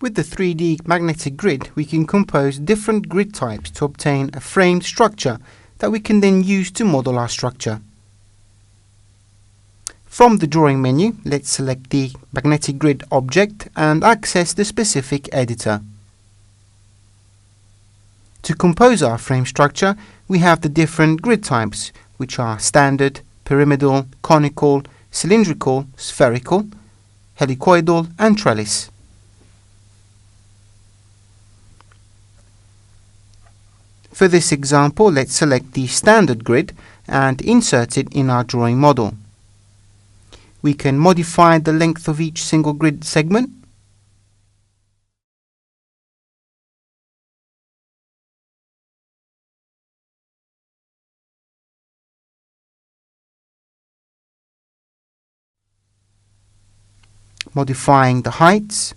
With the 3D magnetic grid, we can compose different grid types to obtain a framed structure that we can then use to model our structure. From the drawing menu, let's select the magnetic grid object and access the specific editor. To compose our frame structure, we have the different grid types, which are standard, pyramidal, conical, cylindrical, spherical, helicoidal and trellis. For this example, let's select the standard grid and insert it in our drawing model. We can modify the length of each single grid segment, modifying the heights,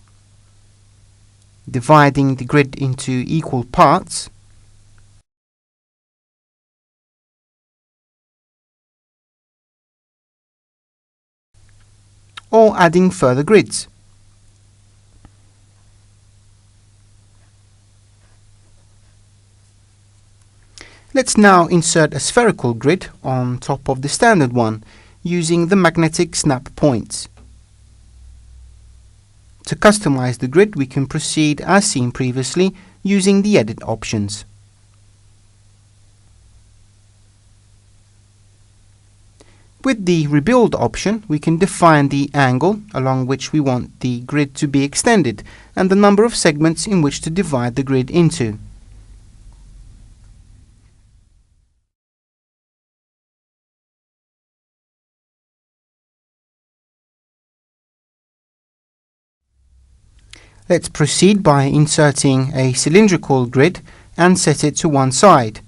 dividing the grid into equal parts, or adding further grids. Let's now insert a spherical grid on top of the standard one, using the magnetic snap points. To customize the grid, we can proceed as seen previously using the edit options. With the rebuild option, we can define the angle along which we want the grid to be extended and the number of segments in which to divide the grid into. Let's proceed by inserting a cylindrical grid and set it to one side.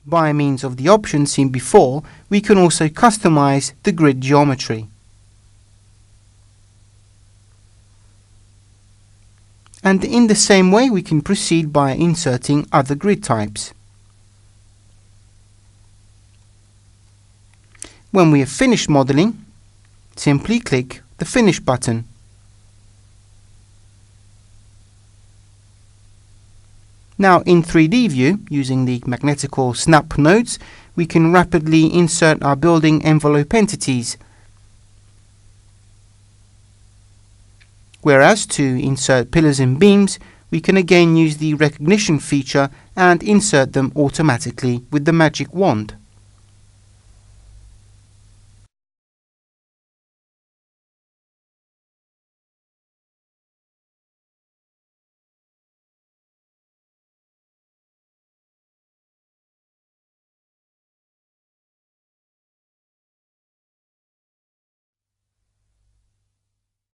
By means of the options seen before, we can also customize the grid geometry. And in the same way, we can proceed by inserting other grid types. When we have finished modeling, simply click the Finish button. Now in 3D view, using the magnetical snap nodes, we can rapidly insert our building envelope entities. Whereas to insert pillars and beams, we can again use the recognition feature and insert them automatically with the magic wand.